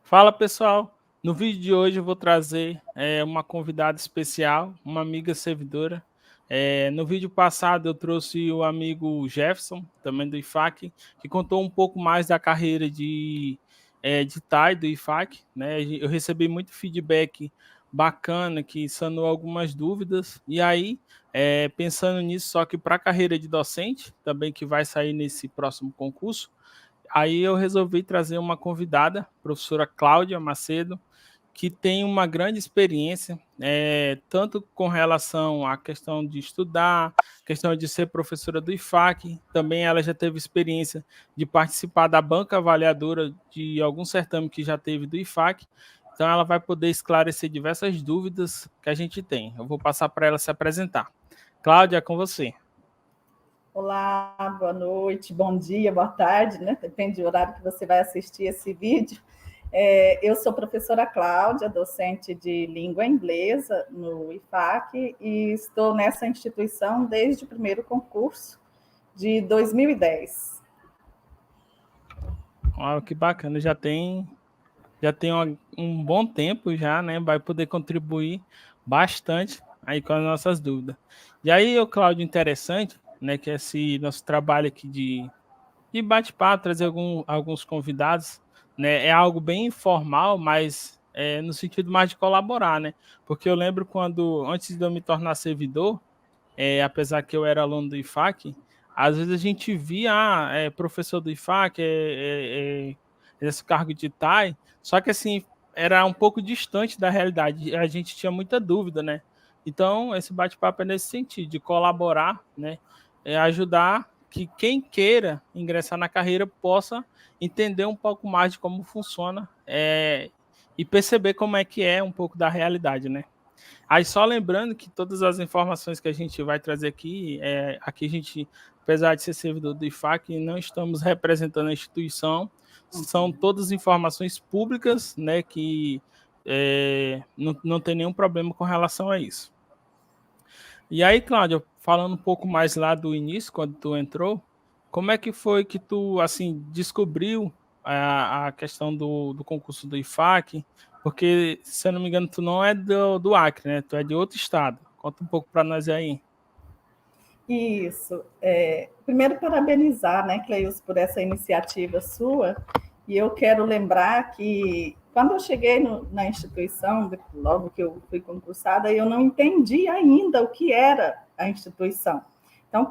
Fala pessoal, no vídeo de hoje eu vou trazer uma convidada especial, uma amiga servidora. No vídeo passado eu trouxe o amigo Jefferson, também do IFAC, que contou um pouco mais da carreira de TAI do IFAC. Né? Eu recebi muito feedback bacana que sanou algumas dúvidas. E aí, pensando nisso, só que para a carreira de docente, também que vai sair nesse próximo concurso, aí eu resolvi trazer uma convidada, professora Cláudia Macedo, que tem uma grande experiência, tanto com relação à questão de estudar, questão de ser professora do IFAC, também ela já teve experiência de participar da banca avaliadora de algum certame que já teve do IFAC, então ela vai poder esclarecer diversas dúvidas que a gente tem. Eu vou passar para ela se apresentar. Cláudia, é com você. Olá, boa noite, bom dia, boa tarde, né? Depende do horário que você vai assistir esse vídeo. Eu sou professora Cláudia, docente de língua inglesa no IFAC e estou nessa instituição desde o primeiro concurso de 2010. Olha que bacana, já tem um bom tempo já, né? Vai poder contribuir bastante aí com as nossas dúvidas. E aí, o Cláudio, interessante, né? Que esse nosso trabalho aqui de bate-papo, trazer alguns convidados, né? É algo bem informal, mas no sentido mais de colaborar, né? Porque eu lembro quando, antes de eu me tornar servidor, apesar que eu era aluno do IFAC, às vezes a gente via, professor do IFAC, esse cargo de TAI, só que assim, era um pouco distante da realidade, a gente tinha muita dúvida, né? Então, esse bate-papo é nesse sentido, de colaborar, né? Ajudar que quem queira ingressar na carreira possa entender um pouco mais de como funciona, e perceber como é que é um pouco da realidade, né? Aí só lembrando que todas as informações que a gente vai trazer aqui, aqui a gente, apesar de ser servidor do IFAC, não estamos representando a instituição, são todas informações públicas, né, que não tem nenhum problema com relação a isso. E aí, Cláudio, falando um pouco mais lá do início, quando tu entrou, como é que foi que tu, assim, descobriu a questão do concurso do IFAC? Porque, se eu não me engano, tu não é do Acre, né? Tu é de outro estado. Conta um pouco para nós aí. Isso. Primeiro, parabenizar, né, Cleils, por essa iniciativa sua. E eu quero lembrar que, quando eu cheguei na instituição, logo que eu fui concursada, eu não entendi ainda o que era a instituição. Então,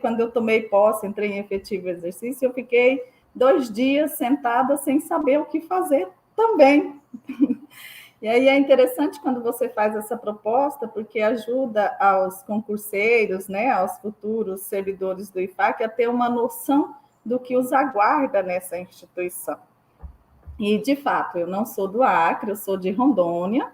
quando eu tomei posse, entrei em efetivo exercício, eu fiquei 2 dias sentada sem saber o que fazer também. E aí é interessante quando você faz essa proposta, porque ajuda aos concurseiros, né, aos futuros servidores do IFAC a ter uma noção do que os aguarda nessa instituição. E, de fato, eu não sou do Acre, eu sou de Rondônia.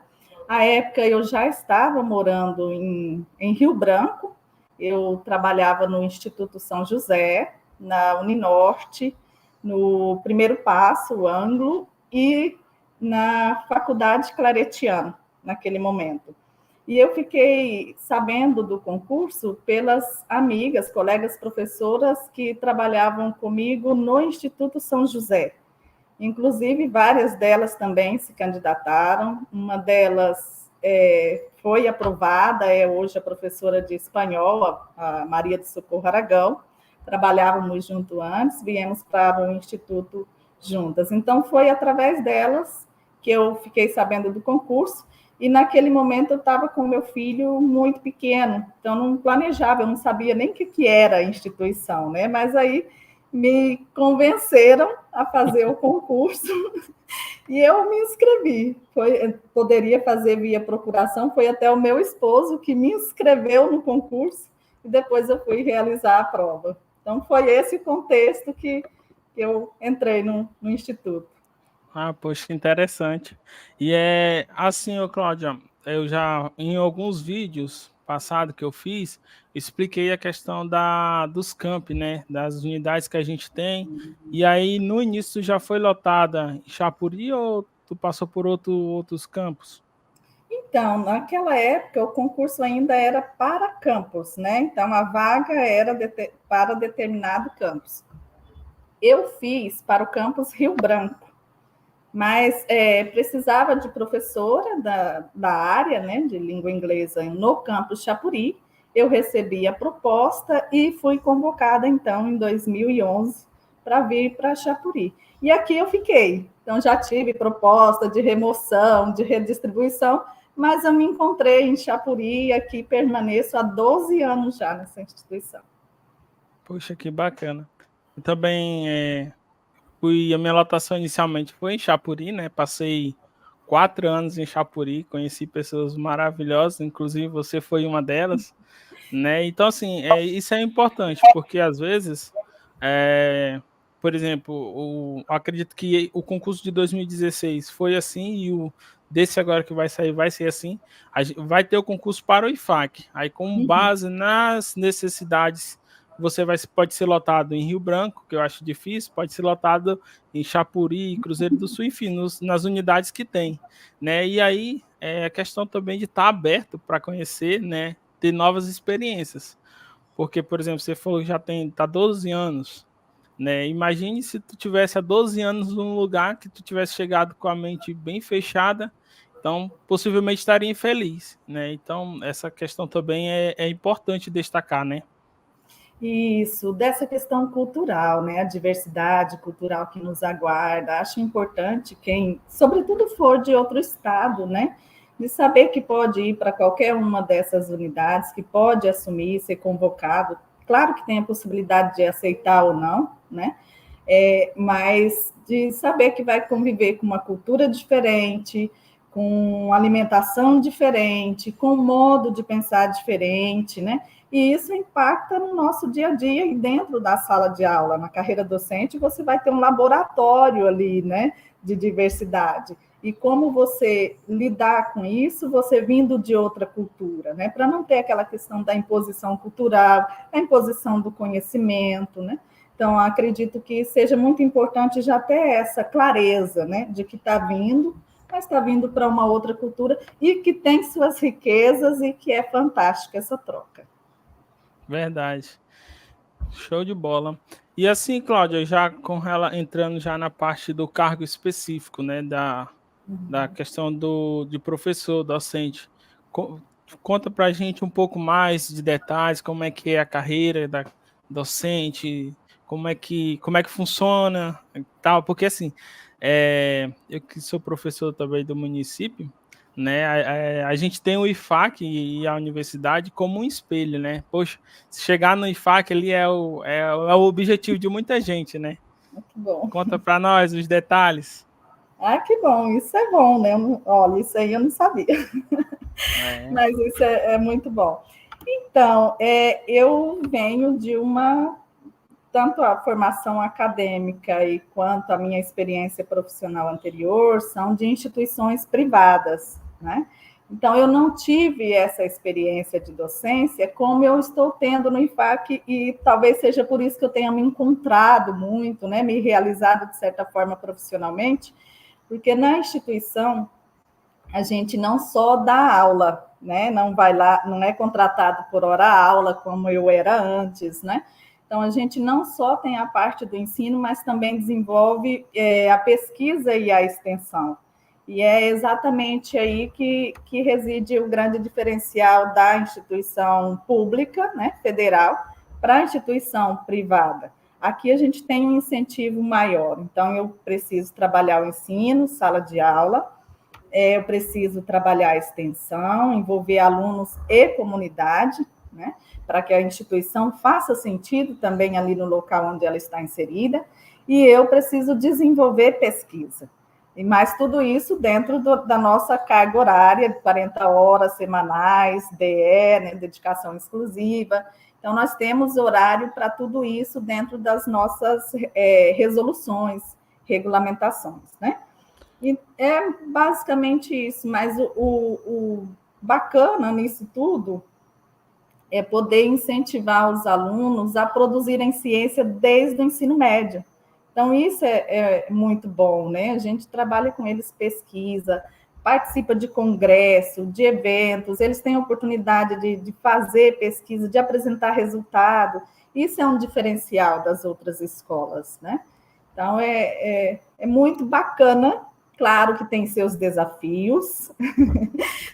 À época, eu já estava morando em Rio Branco, eu trabalhava no Instituto São José, na Uninorte, no Primeiro Passo, o Anglo, e na Faculdade Claretiano, naquele momento. E eu fiquei sabendo do concurso pelas amigas, colegas professoras que trabalhavam comigo no Instituto São José. Inclusive, várias delas também se candidataram. Uma delas foi aprovada, é hoje a professora de espanhol, a Maria do Socorro Aragão. Trabalhávamos junto antes, viemos para o Instituto juntas. Então, foi através delas que eu fiquei sabendo do concurso. E naquele momento eu estava com meu filho muito pequeno, então não planejava, eu não sabia nem o que era a instituição, né? Mas aí me convenceram a fazer o concurso e eu me inscrevi. Poderia fazer via procuração, foi até o meu esposo que me inscreveu no concurso e depois eu fui realizar a prova. Então, foi esse o contexto que eu entrei no Instituto. Ah, poxa, interessante. E assim, ô Cláudia, eu já, em alguns vídeos passados que eu fiz, expliquei a questão dos campi, né? Das unidades que a gente tem. E aí, no início, já foi lotada em Chapuri ou tu passou por outros campos? Então, naquela época, o concurso ainda era para campus, né? Então, a vaga era para determinado campus. Eu fiz para o campus Rio Branco. mas precisava de professora da área, né, de língua inglesa no campus Chapuri. Eu recebi a proposta e fui convocada, então, em 2011, para vir para Chapuri. E aqui eu fiquei. Então, já tive proposta de remoção, de redistribuição, mas eu me encontrei em Chapuri e aqui permaneço há 12 anos já nessa instituição. Poxa, que bacana. Eu também a minha lotação inicialmente foi em Chapuri, né? Passei 4 anos em Chapuri, conheci pessoas maravilhosas, inclusive você foi uma delas, né? Então, assim, isso é importante, porque às vezes, é, por exemplo, acredito que o concurso de 2016 foi assim e o desse agora que vai sair vai ser assim. Vai ter o concurso para o IFAC. Aí, com base nas necessidades, pode ser lotado em Rio Branco, que eu acho difícil, pode ser lotado em Chapuri, Cruzeiro do Sul, enfim, nas unidades que tem, né? E aí é a questão também de estar aberto para conhecer, né? Ter novas experiências. Porque, por exemplo, você falou que já tá 12 anos, né? Imagine se tu tivesse há 12 anos num lugar que tu tivesse chegado com a mente bem fechada, então possivelmente estaria infeliz, né? Então, essa questão também é importante destacar, né? Isso, dessa questão cultural, né? A diversidade cultural que nos aguarda. Acho importante quem, sobretudo, for de outro estado, né? De saber que pode ir para qualquer uma dessas unidades, que pode assumir, ser convocado. Claro que tem a possibilidade de aceitar ou não, né? Mas de saber que vai conviver com uma cultura diferente, com alimentação diferente, com um modo de pensar diferente, né? E isso impacta no nosso dia a dia e dentro da sala de aula. Na carreira docente, você vai ter um laboratório ali, né, de diversidade. E como você lidar com isso, você vindo de outra cultura, né, para não ter aquela questão da imposição cultural, a imposição do conhecimento, né? Então, acredito que seja muito importante já ter essa clareza, né, de que está vindo, mas está vindo para uma outra cultura e que tem suas riquezas e que é fantástica essa troca. Verdade. Show de bola. E assim, Cláudia, já com ela entrando já na parte do cargo específico, né, da questão de professor, docente, conta pra gente um pouco mais de detalhes, como é que é a carreira da docente, como é que funciona e tal, porque assim, eu que sou professor também do município, né, a gente tem o IFAC e a universidade como um espelho, né, poxa, se chegar no IFAC ali é o objetivo de muita gente, né. Muito bom. Conta para nós os detalhes. Ah, que bom, isso é bom, né? Olha, isso aí eu não sabia, É. mas isso é muito bom. Então, eu venho de tanto a formação acadêmica e quanto a minha experiência profissional anterior são de instituições privadas, né? Então, eu não tive essa experiência de docência como eu estou tendo no IFAC, e talvez seja por isso que eu tenha me encontrado muito, né? Me realizado, de certa forma, profissionalmente, porque na instituição a gente não só dá aula, né? Não vai lá, não é contratado por hora aula como eu era antes, né? Então a gente não só tem a parte do ensino, mas também desenvolve a pesquisa e a extensão. E é exatamente aí que reside o grande diferencial da instituição pública, né, federal, para a instituição privada. Aqui a gente tem um incentivo maior, então eu preciso trabalhar o ensino, sala de aula, eu preciso trabalhar a extensão, envolver alunos e comunidade, né, para que a instituição faça sentido também ali no local onde ela está inserida, e eu preciso desenvolver pesquisa. E mais tudo isso dentro da nossa carga horária, de 40 horas semanais, DE, né, dedicação exclusiva. Então, nós temos horário para tudo isso dentro das nossas resoluções, regulamentações, né? E é basicamente isso, mas o bacana nisso tudo é poder incentivar os alunos a produzirem ciência desde o ensino médio. Então, isso é muito bom, né? A gente trabalha com eles, pesquisa, participa de congresso, de eventos, eles têm a oportunidade de fazer pesquisa, de apresentar resultado. Isso é um diferencial das outras escolas, né? Então, é muito bacana Claro que tem seus desafios,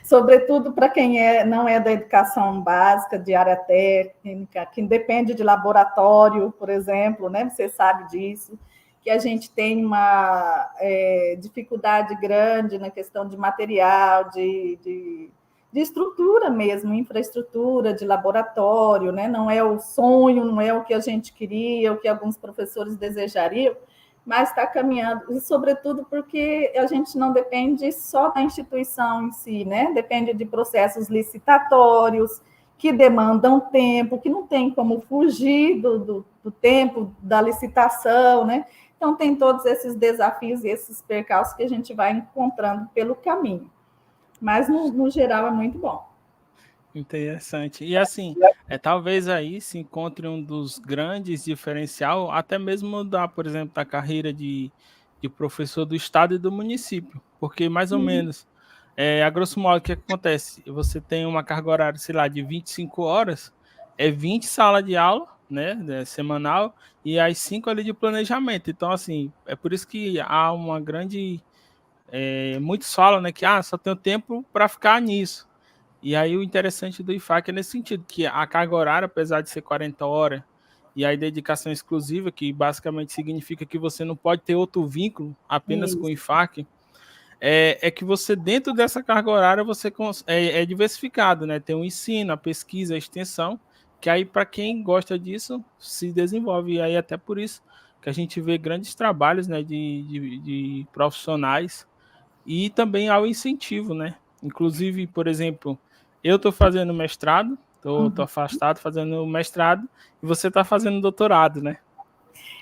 sobretudo para quem não é da educação básica, de área técnica, que depende de laboratório, por exemplo, né? Você sabe disso, que a gente tem uma dificuldade grande na questão de material, de estrutura mesmo, infraestrutura de laboratório, né? Não é o sonho, não é o que a gente queria, o que alguns professores desejariam, mas está caminhando, e sobretudo porque a gente não depende só da instituição em si, né? Depende de processos licitatórios, que demandam tempo, que não tem como fugir do tempo da licitação, né? Então, tem todos esses desafios e esses percalços que a gente vai encontrando pelo caminho. Mas, no geral, é muito bom. Interessante. E assim, talvez aí se encontre um dos grandes diferencial, até mesmo da, por exemplo, da carreira de professor do estado e do município, porque mais ou menos, a grosso modo, o que acontece? Você tem uma carga horária, sei lá, de 25 horas, 20 salas de aula, né, semanal, e as 5 ali de planejamento. Então, assim, é por isso que há uma grande. Muitos falam, né, que só tenho tempo para ficar nisso. E aí o interessante do IFAC é nesse sentido, que a carga horária, apesar de ser 40 horas, e aí dedicação exclusiva, que basicamente significa que você não pode ter outro vínculo apenas com o Isso. IFAC, é que você, dentro dessa carga horária, você é diversificado, né? Tem o ensino, a pesquisa, a extensão, que aí para quem gosta disso, se desenvolve. E aí até por isso que a gente vê grandes trabalhos, né, de profissionais e também ao incentivo, né? Inclusive, por exemplo, eu estou fazendo mestrado, estou afastado fazendo mestrado, e você está fazendo doutorado, né?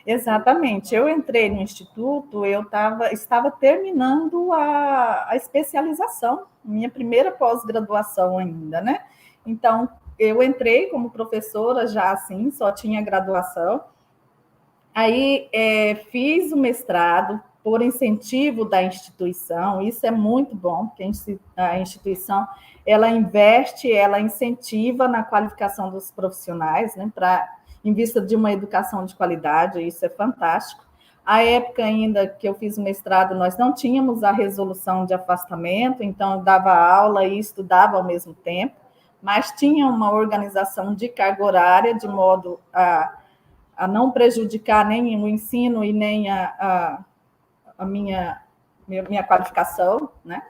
Exatamente. Eu entrei no instituto, estava terminando a especialização, minha primeira pós-graduação ainda, né? Então, eu entrei como professora já assim, só tinha graduação. Aí fiz o mestrado por incentivo da instituição, isso é muito bom, porque a instituição ela investe, ela incentiva na qualificação dos profissionais, né, em vista de uma educação de qualidade, isso é fantástico. A época ainda que eu fiz o mestrado, nós não tínhamos a resolução de afastamento, então eu dava aula e estudava ao mesmo tempo, mas tinha uma organização de carga horária, de modo a não prejudicar nem o ensino e nem a minha qualificação, né?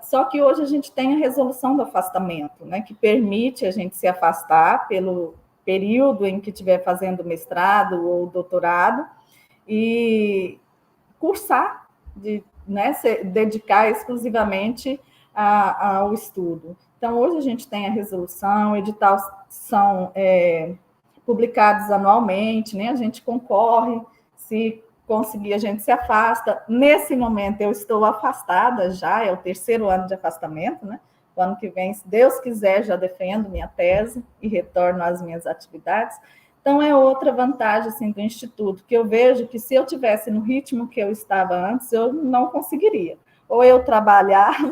Só que hoje a gente tem a resolução do afastamento, né, que permite a gente se afastar pelo período em que estiver fazendo mestrado ou doutorado e cursar, se dedicar exclusivamente ao estudo. Então, hoje a gente tem a resolução, editais são publicados anualmente, né? A gente concorre, se conseguir a gente se afasta. Nesse momento eu estou afastada já, é o 3º ano de afastamento, né? O ano que vem, se Deus quiser, já defendo minha tese e retorno às minhas atividades. Então, é outra vantagem assim, do Instituto, que eu vejo que se eu tivesse no ritmo que eu estava antes, eu não conseguiria. Ou eu trabalhava,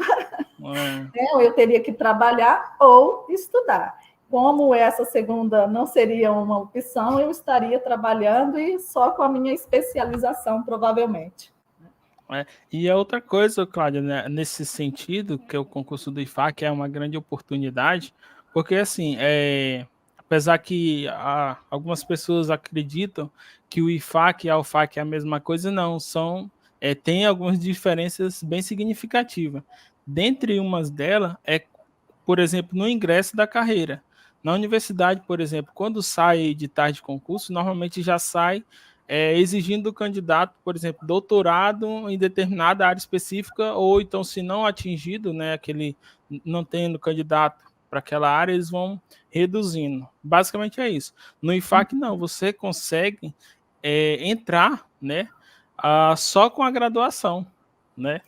né? Ou eu teria que trabalhar ou estudar. Como essa segunda não seria uma opção, eu estaria trabalhando e só com a minha especialização, provavelmente. E a outra coisa, Cláudia, né, nesse sentido, que o concurso do IFAC é uma grande oportunidade, porque assim, apesar que algumas pessoas acreditam que o IFAC e a UFAC é a mesma coisa, não, tem algumas diferenças bem significativas. Dentre umas delas por exemplo, no ingresso da carreira. Na universidade, por exemplo, quando sai editais de concurso, normalmente já sai exigindo do candidato, por exemplo, doutorado em determinada área específica, ou então, se não atingido, né, não tendo candidato para aquela área, eles vão reduzindo. Basicamente é isso. No IFAC, não, você consegue entrar, né, só com a graduação, né?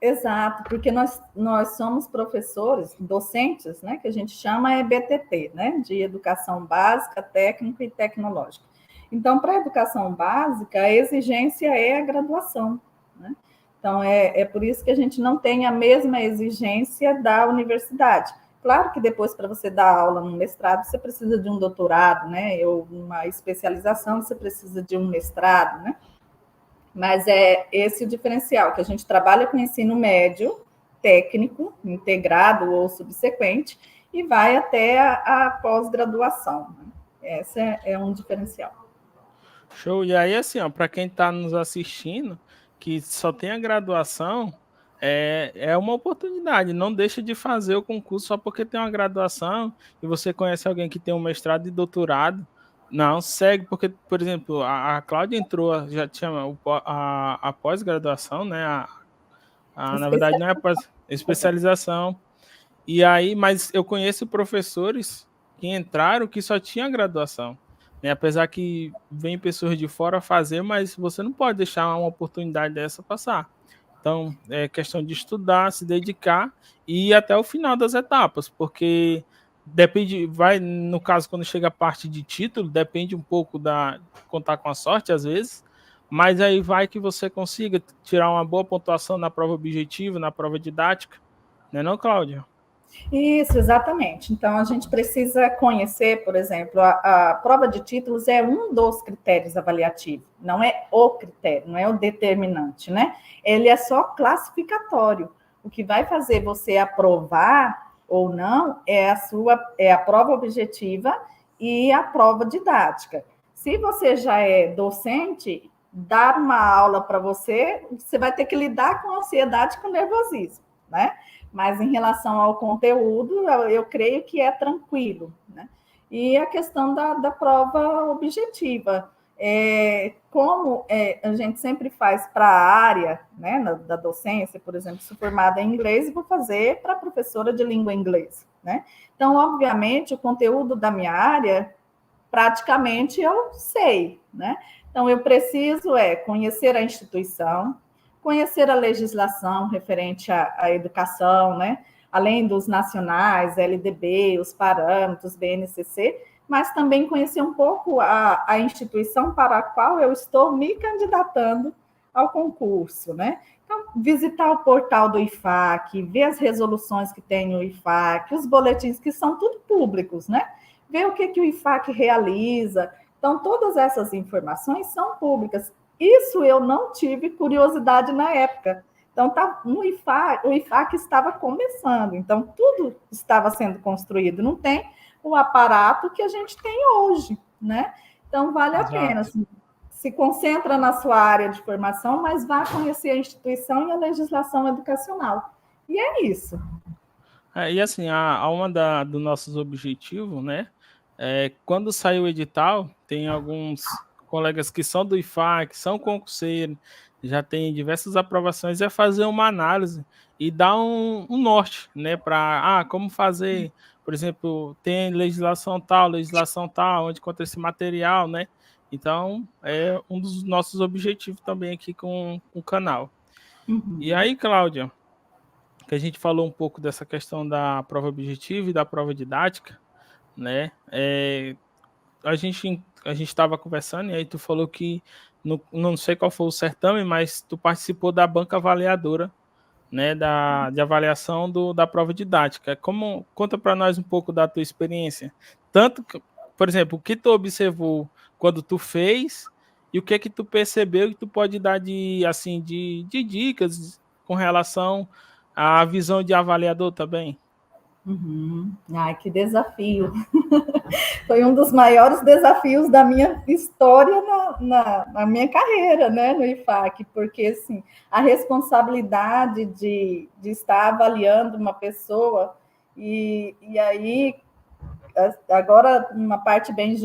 Exato, porque nós somos professores, docentes, né, que a gente chama BTT, né, de Educação Básica, Técnica e Tecnológica. Então, para a educação básica, a exigência é a graduação, né? Então, é por isso que a gente não tem a mesma exigência da universidade. Claro que depois, para você dar aula no mestrado, você precisa de um doutorado, né, ou uma especialização, você precisa de um mestrado, né? Mas é esse o diferencial, que a gente trabalha com ensino médio, técnico, integrado ou subsequente, e vai até a pós-graduação. Esse é um diferencial. Show. E aí, assim, ó, para quem está nos assistindo, que só tem a graduação, é uma oportunidade. Não deixa de fazer o concurso só porque tem uma graduação e você conhece alguém que tem um mestrado e doutorado. Não, segue, porque, por exemplo, a Cláudia entrou, já tinha a pós-graduação, né? Na verdade, não é a especialização. E aí, mas eu conheço professores que entraram que só tinha graduação, né? Apesar que vem pessoas de fora fazer, mas você não pode deixar uma oportunidade dessa passar. Então, é questão de estudar, se dedicar e ir até o final das etapas, porque depende, vai, no caso, quando chega a parte de título, depende um pouco da contar com a sorte, às vezes, mas aí vai que você consiga tirar uma boa pontuação na prova objetiva, na prova didática, né, não, Cláudia? Isso, exatamente. Então, a gente precisa conhecer, por exemplo, a prova de títulos é um dos critérios avaliativos, não é o critério, não é o determinante, né? Ele é só classificatório. O que vai fazer você aprovar ou não é a prova objetiva e a prova didática. Se você já é docente, dar uma aula para você, você vai ter que lidar com ansiedade e com nervosismo, né? Mas em relação ao conteúdo, eu creio que é tranquilo, né? E a questão da prova objetiva. A gente sempre faz para a área, né, da docência, por exemplo, sou formada em inglês e vou fazer para professora de língua inglesa, né? Então, obviamente, o conteúdo da minha área, praticamente eu sei, né? Então, eu preciso conhecer a instituição, conhecer a legislação referente à educação, né? Além dos nacionais, LDB, os parâmetros, BNCC, mas também conhecer um pouco a instituição para a qual eu estou me candidatando ao concurso, né? Então, visitar o portal do IFAC, ver as resoluções que tem no IFAC, os boletins que são tudo públicos, né? Ver o que o IFAC realiza. Então, todas essas informações são públicas. Isso eu não tive curiosidade na época. Então, o IFAC estava começando, então tudo estava sendo construído. Não tem o aparato que a gente tem hoje, né? Então, vale a pena. Exato. Assim, se concentra na sua área de formação, mas vá conhecer a instituição e a legislação educacional. E é isso. E assim, uma dos nossos objetivos, né? Quando sai o edital, tem alguns colegas que são do IFAC, são concurseiros, já tem diversas aprovações, é fazer uma análise e dar um norte, né? Para como fazer, por exemplo, tem legislação tal, onde encontra esse material, né? Então, é um dos nossos objetivos também aqui com o canal. E Uhum. aí, Cláudia, que a gente falou um pouco dessa questão da prova objetiva e da prova didática, né? A gente estava conversando e aí tu falou que não sei qual foi o certame, mas tu participou da banca avaliadora, né? De avaliação da prova didática. Conta para nós um pouco da tua experiência, tanto que, por exemplo, o que tu observou quando tu fez e o que é que tu percebeu que tu pode dar de dicas com relação à visão de avaliador também. Uhum. Ai, que desafio. Foi um dos maiores desafios da minha história na minha carreira, né, no IFAC, porque, assim, a responsabilidade de estar avaliando uma pessoa e aí, agora, uma parte bem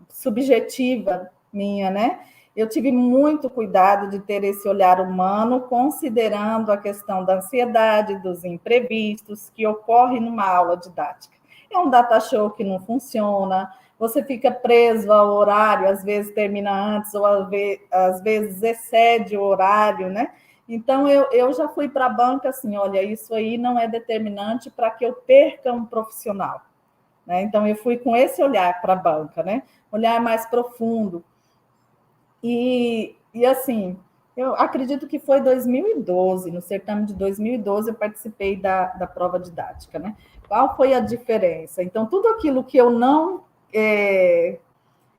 subjetiva minha, né, eu tive muito cuidado de ter esse olhar humano, considerando a questão da ansiedade, dos imprevistos que ocorre numa aula didática. É um data show que não funciona, você fica preso ao horário, às vezes termina antes, ou às vezes excede o horário, né? Então, eu já fui para a banca assim, olha, isso aí não é determinante para que eu perca um profissional, né? Então, eu fui com esse olhar para a banca, né? Olhar mais profundo. E assim, eu acredito que foi 2012, no certame de 2012, eu participei da prova didática, né? Qual foi a diferença? Então, tudo aquilo que eu não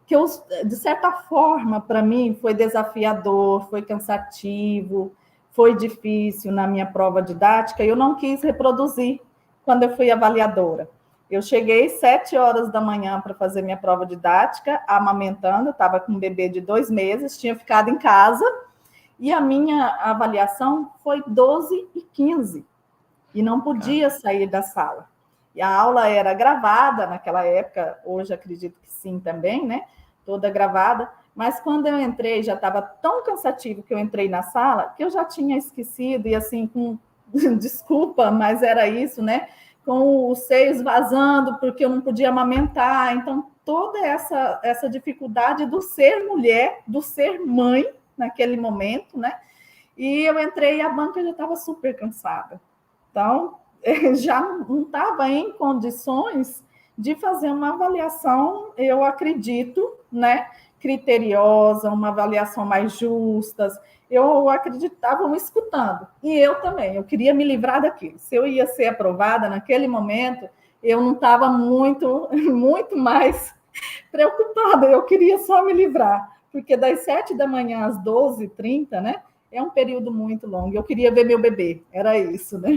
que eu, de certa forma, para mim, foi desafiador, foi cansativo, foi difícil na minha prova didática, eu não quis reproduzir quando eu fui avaliadora. Eu cheguei 7 horas da manhã para fazer minha prova didática, amamentando, estava com um bebê de 2 meses, tinha ficado em casa, e a minha avaliação foi 12h15, e não podia sair da sala. E a aula era gravada naquela época, hoje acredito que sim também, né? Toda gravada. Mas quando eu entrei, já estava tão cansativo que eu entrei na sala, que eu já tinha esquecido, e assim, com desculpa, mas era isso, né? Com os seios vazando, porque eu não podia amamentar. Então, toda essa dificuldade do ser mulher, do ser mãe, naquele momento, né? E eu entrei e a banca já estava super cansada. Então, já não estava em condições de fazer uma avaliação, eu acredito, né, criteriosa, uma avaliação mais justa. Eu acreditava escutando. E eu também, eu queria me livrar daquilo. Se eu ia ser aprovada naquele momento, eu não estava muito mais preocupada, eu queria só me livrar. Porque das 7 da manhã às 12h30, né? É um período muito longo. Eu queria ver meu bebê, era isso, né?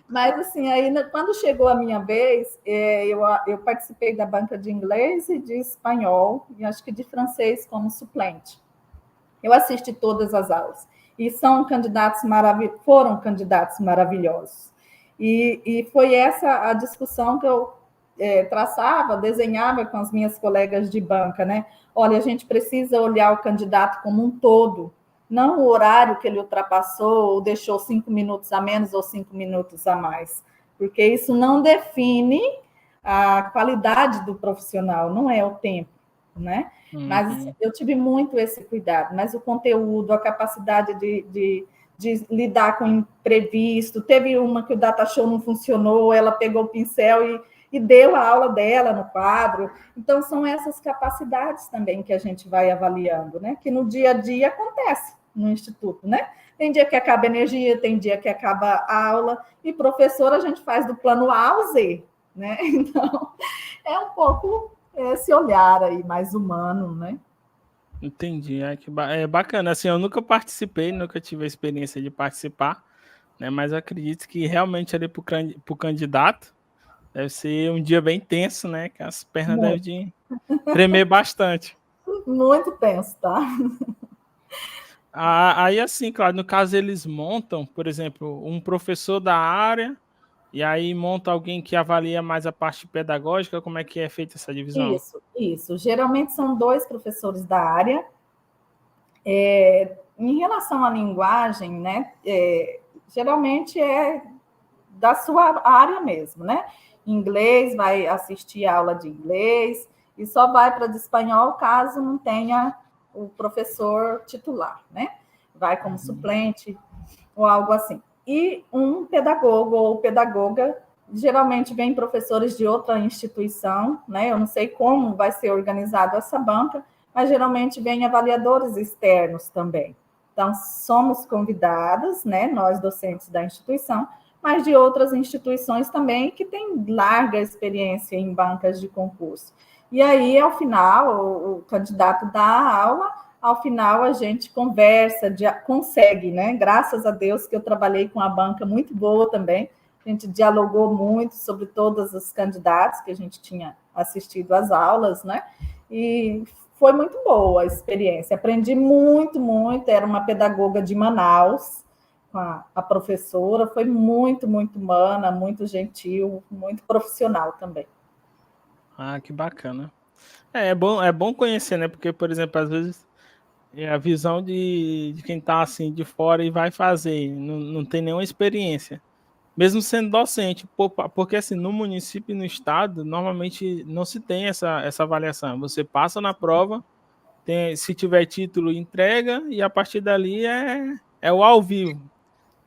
Mas, assim, aí, quando chegou a minha vez, eu participei da banca de inglês e de espanhol, e acho que de francês como suplente. Eu assisti todas as aulas. E foram candidatos maravilhosos. E foi essa a discussão que eu traçava, desenhava com as minhas colegas de banca, né? Olha, a gente precisa olhar o candidato como um todo, não o horário que ele ultrapassou ou deixou 5 minutos a menos ou 5 minutos a mais, porque isso não define a qualidade do profissional, não é o tempo, né? Mas eu tive muito esse cuidado, mas o conteúdo, a capacidade de lidar com imprevisto, teve uma que o data show não funcionou, ela pegou o pincel e deu a aula dela no quadro. Então, são essas capacidades também que a gente vai avaliando, né? Que no dia a dia acontece no Instituto, né? Tem dia que acaba a energia, tem dia que acaba a aula, e professor a gente faz do plano A ao Z, né? Então, é um pouco esse olhar aí mais humano, né? Entendi. É bacana. Assim, eu nunca participei, nunca tive a experiência de participar, né? Mas eu acredito que realmente ali para o candidato deve ser um dia bem tenso, né? Que as pernas devem de tremer bastante. Muito tenso, tá? Aí, assim, claro, no caso eles montam, por exemplo, um professor da área, e aí monta alguém que avalia mais a parte pedagógica. Como é que é feita essa divisão? Isso. Geralmente são 2 professores da área. Em relação à linguagem, né? Geralmente é da sua área mesmo, né? Inglês, vai assistir a aula de inglês, e só vai para de espanhol caso não tenha o professor titular, né? Vai como suplente ou algo assim. E um pedagogo ou pedagoga, geralmente vem professores de outra instituição, né? Eu não sei como vai ser organizado essa banca, mas geralmente vem avaliadores externos também. Então, somos convidados, né, nós docentes da instituição, mas de outras instituições também que têm larga experiência em bancas de concurso. E aí, ao final, o candidato dá a aula, ao final a gente conversa, consegue, né? Graças a Deus que eu trabalhei com a banca muito boa também, a gente dialogou muito sobre todos os candidatos que a gente tinha assistido às aulas, né? E foi muito boa a experiência, aprendi muito, era uma pedagoga de Manaus, a professora, foi muito humana, muito gentil, muito profissional também. Ah, que bacana. É bom conhecer, né? Porque, por exemplo, às vezes é a visão de quem tá assim de fora e vai fazer, não tem nenhuma experiência. Mesmo sendo docente, porque assim, no município e no estado, normalmente não se tem essa avaliação. Você passa na prova, se tiver título, entrega, e a partir dali é o ao vivo,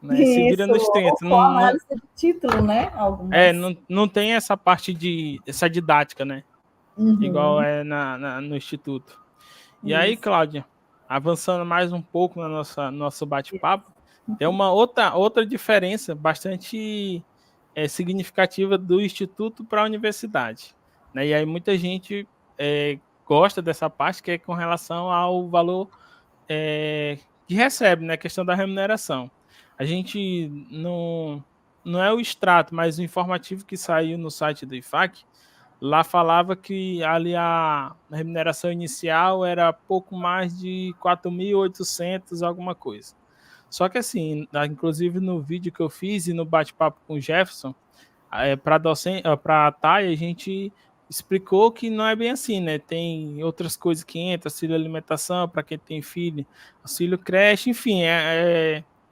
né? Se vira Isso, nos ou 30. com análise de título, né? Algumas. Não tem essa parte essa didática, né? Igual Uhum, é no Instituto. E aí, isso. Cláudia, avançando mais um pouco na nosso bate-papo, tem uma outra diferença bastante significativa do Instituto para a universidade, né? E aí muita gente gosta dessa parte, que é com relação ao valor que recebe, né? A questão da remuneração. A gente não é o extrato, mas o informativo que saiu no site do IFAC, lá falava que ali a remuneração inicial era pouco mais de 4.800 alguma coisa. Só que assim, inclusive no vídeo que eu fiz e no bate-papo com o Jefferson, para a TAI, a gente explicou que não é bem assim, né? Tem outras coisas que entram, auxílio alimentação para quem tem filho, auxílio creche, enfim,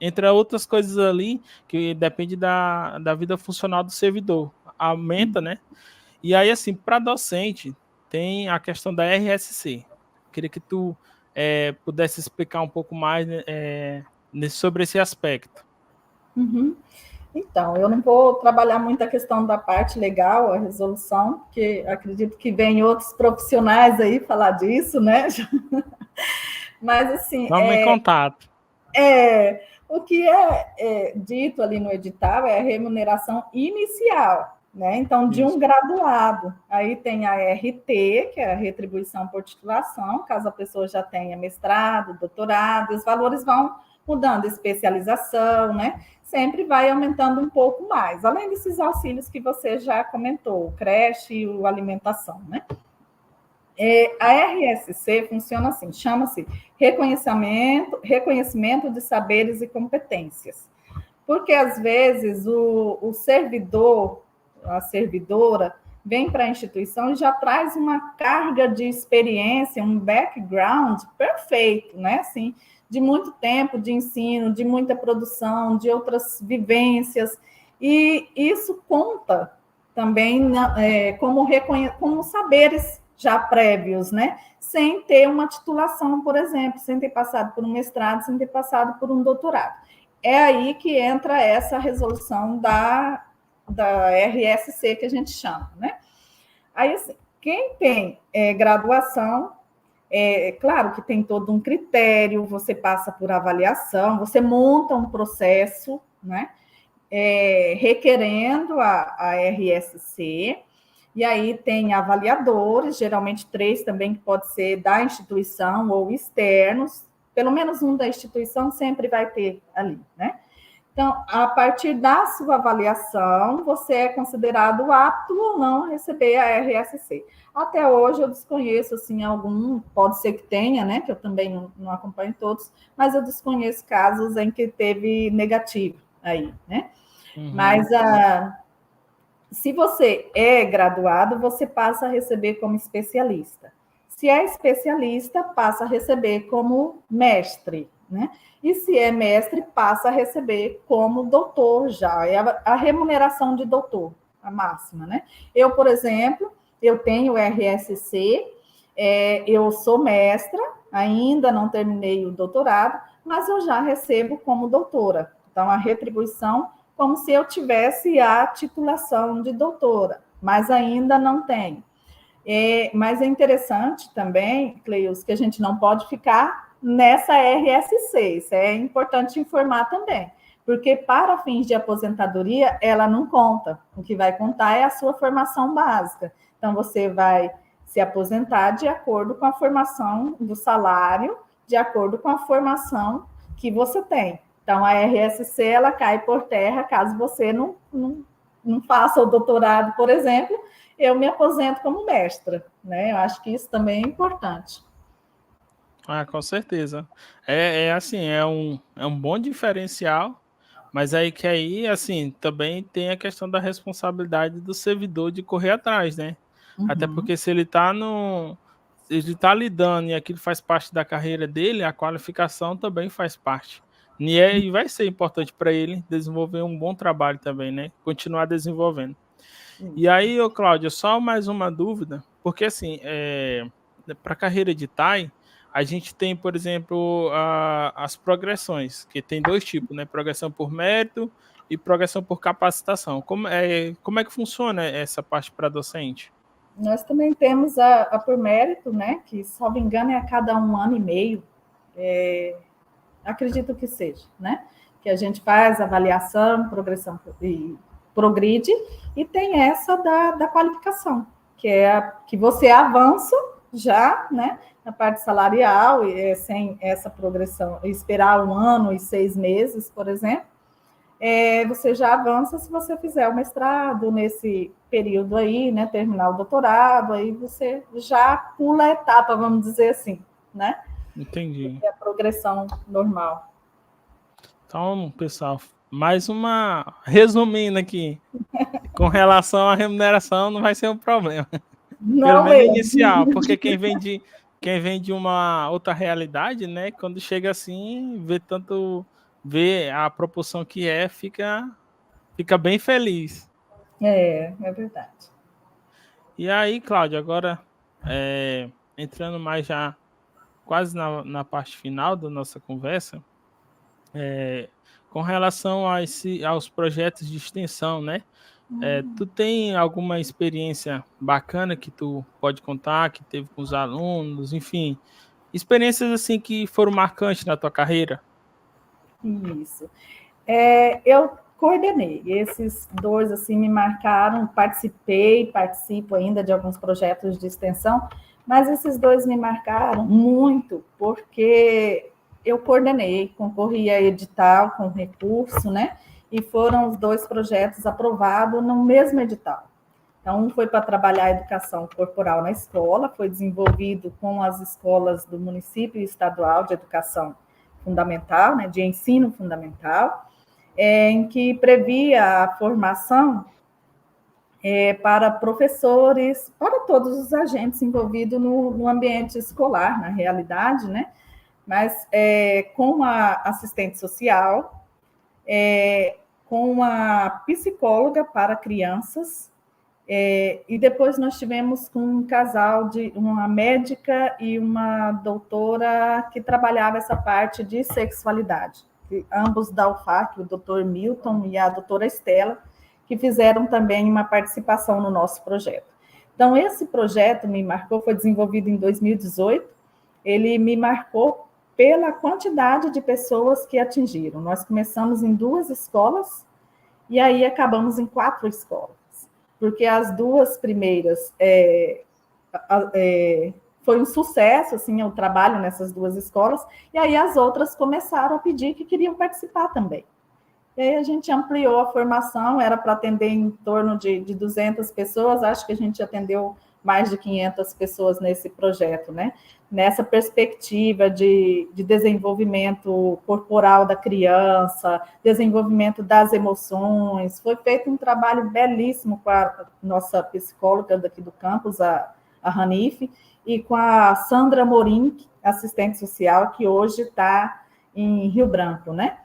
entre outras coisas ali que depende da vida funcional do servidor. Aumenta, né? E aí, assim, para docente, tem a questão da RSC. Queria que tu pudesse explicar um pouco mais, né, sobre esse aspecto. Uhum. Então, eu não vou trabalhar muito a questão da parte legal, a resolução, porque acredito que vem outros profissionais aí falar disso, né? Mas, assim, Vamos em contato. o que é dito ali no edital é a remuneração inicial, né? Então, de um Isso. graduado. Aí tem a RT, que é a retribuição por titulação, caso a pessoa já tenha mestrado, doutorado, os valores vão mudando, especialização, né? Sempre vai aumentando um pouco mais, além desses auxílios que você já comentou, creche e alimentação, né? A RSC funciona assim, chama-se reconhecimento de saberes e competências. Porque, às vezes, o servidor, a servidora, vem para a instituição e já traz uma carga de experiência, um background perfeito, né? Assim, de muito tempo de ensino, de muita produção, de outras vivências. E isso conta também como saberes já prévios, né? Sem ter uma titulação, por exemplo, sem ter passado por um mestrado, sem ter passado por um doutorado. É aí que entra essa resolução da RSC, que a gente chama, né? Aí, assim, quem tem graduação, claro que tem todo um critério, você passa por avaliação, você monta um processo, né? Requerendo a RSC, e aí tem avaliadores, geralmente 3 também, que pode ser da instituição ou externos, pelo menos um da instituição sempre vai ter ali, né? Então, a partir da sua avaliação, você é considerado apto ou não a receber a RSC. Até hoje eu desconheço, assim, algum, pode ser que tenha, né, que eu também não acompanho todos, mas eu desconheço casos em que teve negativo aí, né? Uhum. Mas se você é graduado, você passa a receber como especialista. Se é especialista, passa a receber como mestre, né? E se é mestre, passa a receber como doutor já. É a remuneração de doutor, a máxima, né? Eu, por exemplo, eu tenho RSC, eu sou mestra, ainda não terminei o doutorado, mas eu já recebo como doutora. Então, a retribuição como se eu tivesse a titulação de doutora, mas ainda não tenho. Mas é interessante também, Cleus, que a gente não pode ficar nessa RSC, isso é importante informar também, porque para fins de aposentadoria, ela não conta, o que vai contar é a sua formação básica. Então, você vai se aposentar de acordo com a formação do salário, de acordo com a formação que você tem. Então, a RSC, ela cai por terra caso você não faça o doutorado, por exemplo, eu me aposento como mestra, né? Eu acho que isso também é importante. Com certeza. Assim, é um bom diferencial, mas aí, assim, também tem a questão da responsabilidade do servidor de correr atrás, né? Até porque se ele está lidando e aquilo faz parte da carreira dele, a qualificação também faz parte. E vai ser importante para ele desenvolver um bom trabalho também, né? Continuar desenvolvendo. E aí, Cláudia, só mais uma dúvida, porque assim, para a carreira de TAI, a gente tem, por exemplo, as progressões, que tem 2 tipos, né? Progressão por mérito e progressão por capacitação. Como é que funciona essa parte para docente? Nós também temos a por mérito, né? Que, se não me engano, é a cada 1 ano e meio. Acredito que seja, né? Que a gente faz avaliação, progressão e progride, e tem essa da qualificação, que é que você avança já, né, na parte salarial, sem essa progressão, esperar 1 ano e 6 meses, por exemplo, você já avança se você fizer o mestrado nesse período aí, né, terminar o doutorado, aí você já pula a etapa, vamos dizer assim, né? Entendi. É a progressão normal. Então, pessoal, mais uma resumindo aqui, com relação à remuneração não vai ser um problema. Pelo Não menos mesmo. inicial, porque quem vem de uma outra realidade, né, quando chega assim, vê a proporção que fica bem feliz. É verdade. E aí, Cláudio, agora entrando mais já quase na parte final da nossa conversa, com relação aos projetos de extensão, né? Tu tem alguma experiência bacana que tu pode contar, que teve com os alunos, enfim, experiências assim que foram marcantes na tua carreira? Isso. Eu coordenei, esses dois assim me marcaram, participo ainda de alguns projetos de extensão, mas esses dois me marcaram muito, porque eu coordenei, concorri a edital com recurso, né? E foram os dois projetos aprovados no mesmo edital. Então, um foi para trabalhar a educação corporal na escola, foi desenvolvido com as escolas do município estadual de educação fundamental, né, de ensino fundamental, em que previa a formação para professores, para todos os agentes envolvidos no ambiente escolar, na realidade, né? Mas com a assistente social, com a psicóloga para crianças, e depois nós tivemos com um casal de uma médica e uma doutora que trabalhava essa parte de sexualidade, ambos da UFAC, o doutor Milton e a doutora Estela, que fizeram também uma participação no nosso projeto. Então, esse projeto me marcou, foi desenvolvido em 2018, ele me marcou pela quantidade de pessoas que atingiram. Nós começamos em 2 escolas e aí acabamos em 4 escolas, porque as 2 primeiras foi um sucesso, assim, o trabalho nessas 2 escolas, e aí as outras começaram a pedir que queriam participar também. E aí a gente ampliou a formação, era para atender em torno de 200 pessoas, acho que a gente atendeu mais de 500 pessoas nesse projeto, né? Nessa perspectiva de desenvolvimento corporal da criança, desenvolvimento das emoções. Foi feito um trabalho belíssimo com a nossa psicóloga daqui do campus, a Ranife, e com a Sandra Morim, assistente social, que hoje está em Rio Branco, né?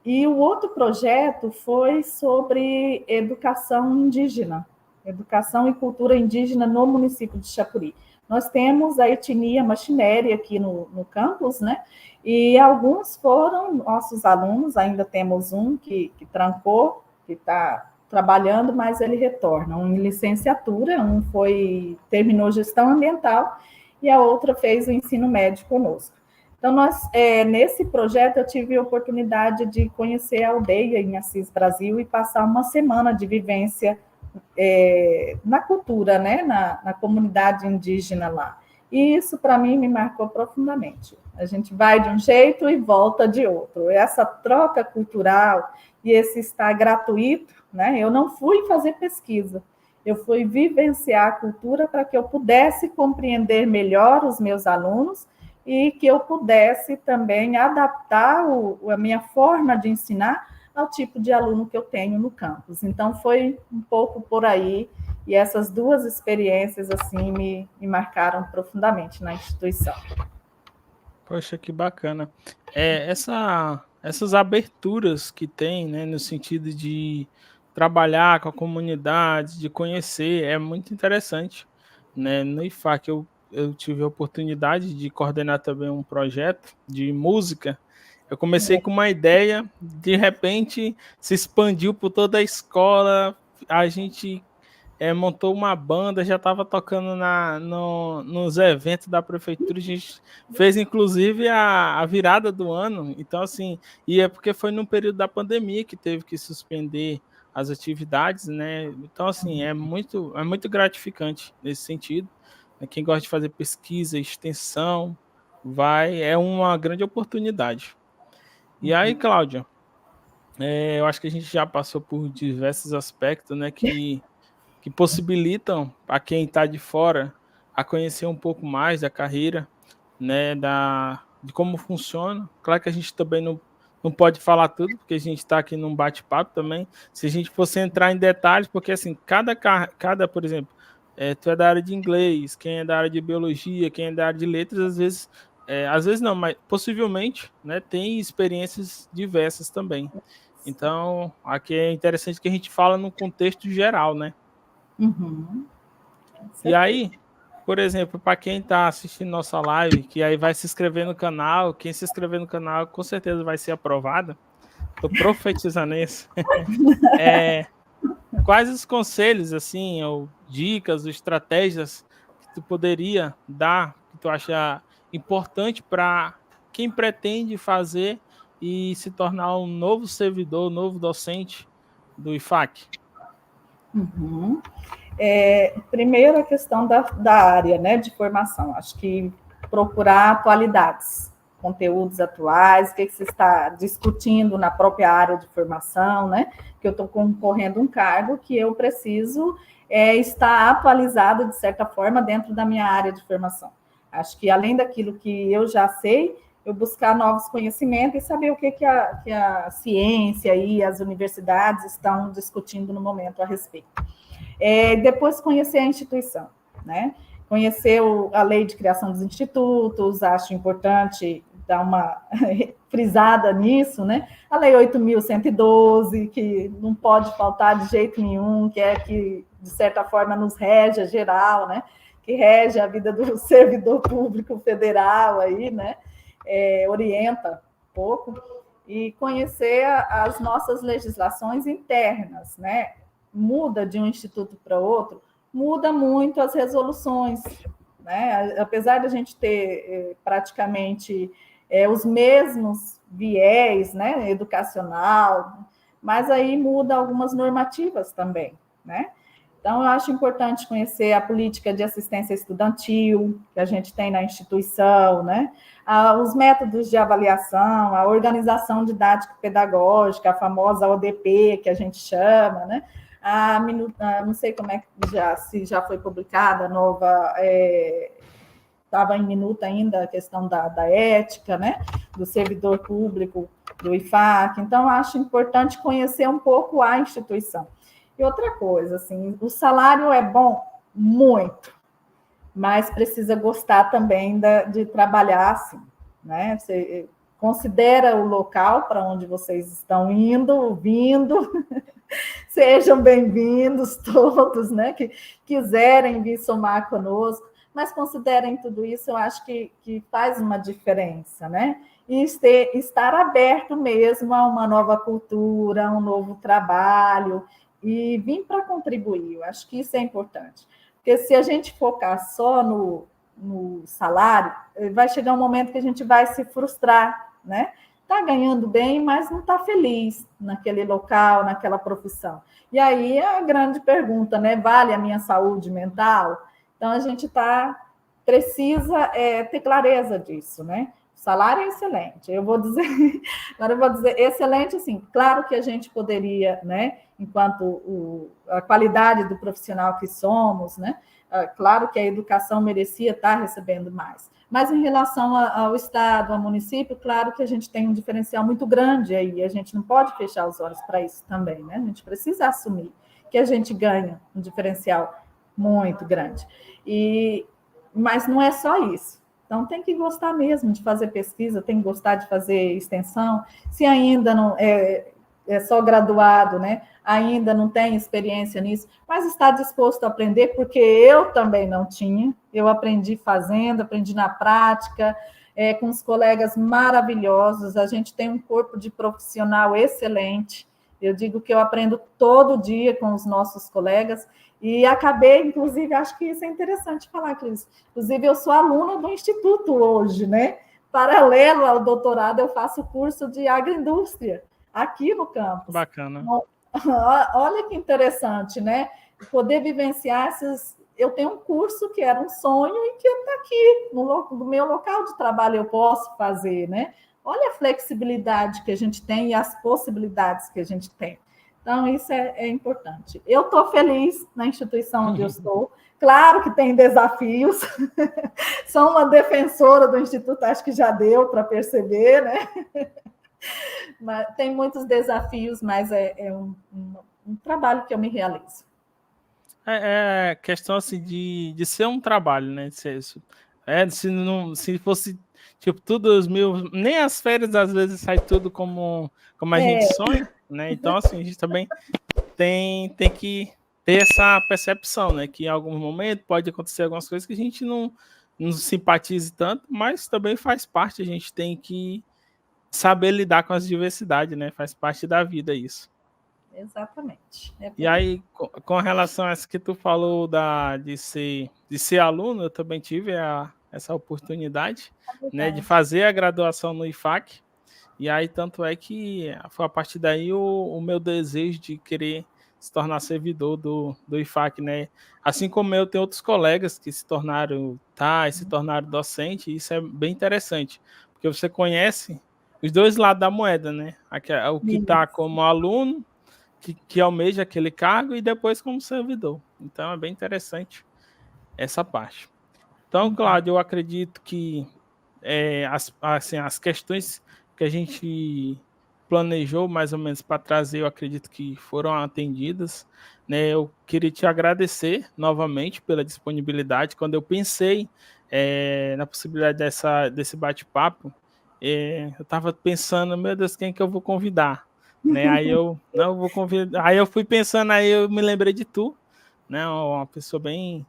E o outro projeto foi sobre educação indígena, educação e cultura indígena no município de Chapuri. Nós temos a etnia Machineri aqui no campus, né? E alguns foram nossos alunos, ainda temos um que trancou, que está trabalhando, mas ele retorna, um em licenciatura, terminou gestão ambiental e a outra fez o ensino médio conosco. Então, nesse projeto, eu tive a oportunidade de conhecer a aldeia em Assis Brasil e passar uma semana de vivência na cultura, né? na comunidade indígena lá. E isso, para mim, me marcou profundamente. A gente vai de um jeito e volta de outro. Essa troca cultural e esse estar gratuito, né? Eu não fui fazer pesquisa, eu fui vivenciar a cultura para que eu pudesse compreender melhor os meus alunos e que eu pudesse também adaptar a minha forma de ensinar ao tipo de aluno que eu tenho no campus. Então, foi um pouco por aí, e essas 2 experiências assim me marcaram profundamente na instituição. Poxa, que bacana. Essas aberturas que tem, né, no sentido de trabalhar com a comunidade, de conhecer, é muito interessante, né? No IFAC eu tive a oportunidade de coordenar também um projeto de música. Eu comecei com uma ideia, de repente se expandiu por toda a escola, a gente montou uma banda, já estava tocando nos eventos da prefeitura, a gente fez inclusive a virada do ano, então assim, e é porque foi no período da pandemia que teve que suspender as atividades, né? Então assim, é muito gratificante nesse sentido, quem gosta de fazer pesquisa, extensão, é uma grande oportunidade. E aí, Cláudia, eu acho que a gente já passou por diversos aspectos, né, que possibilitam a quem está de fora a conhecer um pouco mais da carreira, né, de como funciona. Claro que a gente também não pode falar tudo, porque a gente está aqui num bate-papo também. Se a gente fosse entrar em detalhes, porque assim, cada por exemplo, tu é da área de inglês, quem é da área de biologia, quem é da área de letras, às vezes não, mas possivelmente, né, tem experiências diversas também. Então, aqui é interessante que a gente fala no contexto geral, né? Uhum. E aí, por exemplo, para quem está assistindo nossa live, que aí vai se inscrever no canal, quem se inscrever no canal com certeza vai ser aprovado. Estou profetizando isso. Quais os conselhos, assim, ou dicas, ou estratégias que tu poderia dar, que tu acha importante para quem pretende fazer e se tornar um novo servidor, um novo docente do IFAC? Uhum. Primeiro, a questão da área, né, de formação. Acho que procurar atualidades, conteúdos atuais, o que você está discutindo na própria área de formação, né? Que eu estou concorrendo um cargo que eu preciso estar atualizado, de certa forma, dentro da minha área de formação. Acho que, além daquilo que eu já sei, eu buscar novos conhecimentos e saber o que a ciência e as universidades estão discutindo no momento a respeito. Depois conhecer a instituição, né? Conhecer a lei de criação dos institutos, acho importante dar uma frisada nisso, né? A lei 8.112, que não pode faltar de jeito nenhum, que de certa forma nos rege a geral, né? Que rege a vida do servidor público federal aí, né? Orienta um pouco, e conhecer as nossas legislações internas, né? Muda de um instituto para outro, muda muito as resoluções, né? Apesar de a gente ter praticamente os mesmos viés, né, educacional, mas aí muda algumas normativas também, né? Então, eu acho importante conhecer a política de assistência estudantil que a gente tem na instituição, né? Os métodos de avaliação, a organização didático-pedagógica, a famosa ODP, que a gente chama, né? Não sei como se já foi publicada a nova, estava em minuta ainda a questão da ética, né? Do servidor público, do IFAC. Então, acho importante conhecer um pouco a instituição. E outra coisa, assim, o salário é bom? Muito, mas precisa gostar também de trabalhar assim, né? Você considera o local para onde vocês estão indo, vindo, sejam bem-vindos todos, né? Que quiserem vir somar conosco, mas considerem tudo isso, eu acho que faz uma diferença, né? E estar aberto mesmo a uma nova cultura, a um novo trabalho, e vir para contribuir. Eu acho que isso é importante. Porque se a gente focar só no salário, vai chegar um momento que a gente vai se frustrar, né? Está ganhando bem, mas não está feliz naquele local, naquela profissão. E aí é a grande pergunta, né? Vale a minha saúde mental? Então, a gente precisa ter clareza disso, né? O salário é excelente. Agora eu vou dizer excelente, assim, claro que a gente poderia, né? Enquanto a qualidade do profissional que somos, né? Claro que a educação merecia estar recebendo mais. Mas em relação ao Estado, ao município, claro que a gente tem um diferencial muito grande aí, a gente não pode fechar os olhos para isso também, né? A gente precisa assumir que a gente ganha um diferencial muito grande. Mas não é só isso. Então, tem que gostar mesmo de fazer pesquisa, tem que gostar de fazer extensão. Se ainda não é só graduado, né? Ainda não tem experiência nisso, mas está disposto a aprender, porque eu também não tinha. Eu aprendi fazendo, aprendi na prática, com os colegas maravilhosos. A gente tem um corpo de profissional excelente. Eu digo que eu aprendo todo dia com os nossos colegas. E acabei, inclusive, acho que isso é interessante falar, Cris. Inclusive, eu sou aluna do Instituto hoje, né? Paralelo ao doutorado, eu faço curso de agroindústria aqui no campus. Bacana. Olha que interessante, né? Poder vivenciar eu tenho um curso que era um sonho e que está aqui, no meu local de trabalho eu posso fazer, né? Olha a flexibilidade que a gente tem e as possibilidades que a gente tem. Então, isso é importante. Eu estou feliz na instituição onde eu estou. Claro que tem desafios. Sou uma defensora do Instituto, acho que já deu para perceber, né? Mas tem muitos desafios, mas é um trabalho que eu me realizo. É questão assim de ser um trabalho, né? Se fosse tipo tudo os mil, nem as férias às vezes sai tudo como a gente sonha, né? Então assim, a gente também tem que ter essa percepção, né? Que em algum momento pode acontecer algumas coisas que a gente não simpatize tanto, mas também faz parte, a gente tem que saber lidar com as diversidades, né? Faz parte da vida isso. Exatamente. E aí, com relação a isso que tu falou de ser aluno, eu também tive essa oportunidade, né, de fazer a graduação no IFAC. E aí, tanto é que foi a partir daí o meu desejo de querer se tornar servidor do IFAC, né? Assim como eu, tenho outros colegas que se tornaram se tornaram docente, e isso é bem interessante, porque você conhece os dois lados da moeda, né? O que está como aluno, que almeja aquele cargo, e depois como servidor. Então é bem interessante essa parte. Então, Cláudio, eu acredito que as questões que a gente planejou mais ou menos para trazer, eu acredito que foram atendidas. Né? Eu queria te agradecer novamente pela disponibilidade. Quando eu pensei na possibilidade desse bate-papo, eu estava pensando, meu Deus, quem que eu vou convidar? Né? Aí eu não vou convidar. Aí eu fui pensando, aí eu me lembrei de tu, né? Uma pessoa bem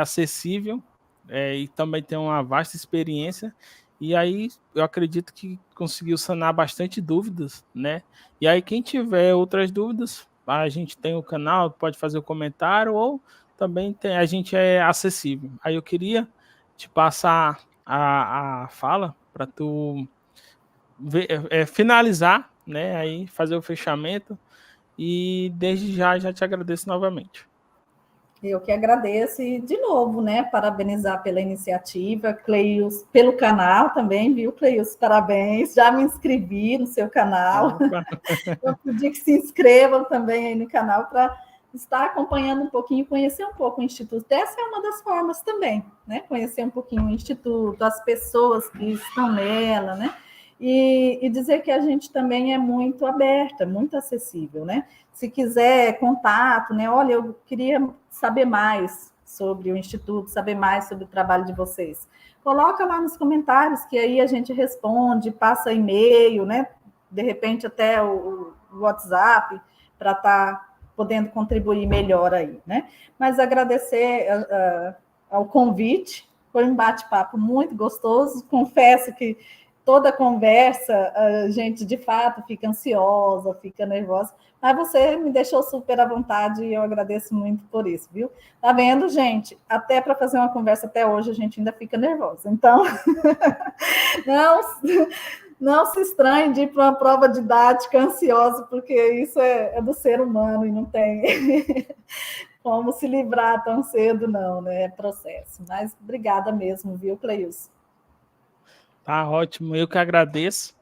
acessível, e também tem uma vasta experiência. E aí eu acredito que conseguiu sanar bastante dúvidas, né? E aí quem tiver outras dúvidas, a gente tem o canal, pode fazer o comentário, ou também a gente é acessível. Aí eu queria te passar a fala para tu finalizar, né? Aí fazer o fechamento, e desde já te agradeço novamente. Eu que agradeço e, de novo, né, parabenizar pela iniciativa, Cleios, pelo canal também, viu, Cleios? Parabéns, já me inscrevi no seu canal. Eu pedi que se inscrevam também aí no canal para estar acompanhando um pouquinho, conhecer um pouco o Instituto. Essa é uma das formas também, né? Conhecer um pouquinho o Instituto, as pessoas que estão nela, né? E dizer que a gente também é muito aberta, muito acessível, né? Se quiser contato, né? Olha, eu queria saber mais sobre o Instituto, saber mais sobre o trabalho de vocês. Coloca lá nos comentários, que aí a gente responde, passa e-mail, né? De repente até o WhatsApp, para estar podendo contribuir melhor aí, né? Mas agradecer ao convite, foi um bate-papo muito gostoso, confesso que toda conversa a gente de fato fica ansiosa, fica nervosa, mas você me deixou super à vontade e eu agradeço muito por isso, viu? Tá vendo, gente? Até para fazer uma conversa até hoje a gente ainda fica nervosa. Então, não se estranhe de ir para uma prova didática ansiosa, porque isso é do ser humano e não tem como se livrar tão cedo, não, né? É processo. Mas obrigada mesmo, viu, Cleilson? Tá ótimo, eu que agradeço,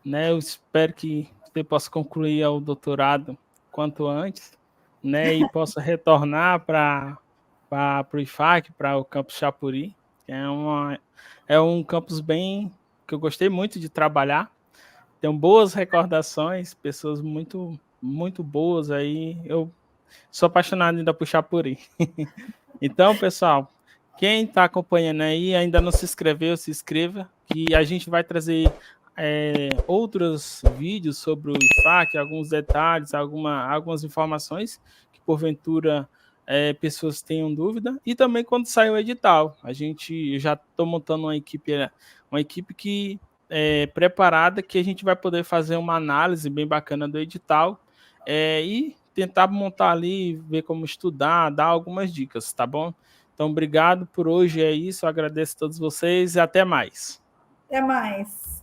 né? Eu espero que você possa concluir o doutorado quanto antes, né? E possa retornar para o IFAC, para o campus Chapuri, que é um campus bem que eu gostei muito de trabalhar. Tenho boas recordações, pessoas muito boas aí. Eu sou apaixonado ainda por Chapuri. Então, pessoal, quem está acompanhando aí ainda não se inscreveu, se inscreva, que a gente vai trazer outros vídeos sobre o IFAC, alguns detalhes, algumas informações que porventura pessoas tenham dúvida, e também quando sair o edital. Eu já estou montando uma equipe que preparada, que a gente vai poder fazer uma análise bem bacana do edital, e tentar montar ali, ver como estudar, dar algumas dicas, tá bom? Então, obrigado por hoje, é isso. Eu agradeço a todos vocês e até mais. Até mais.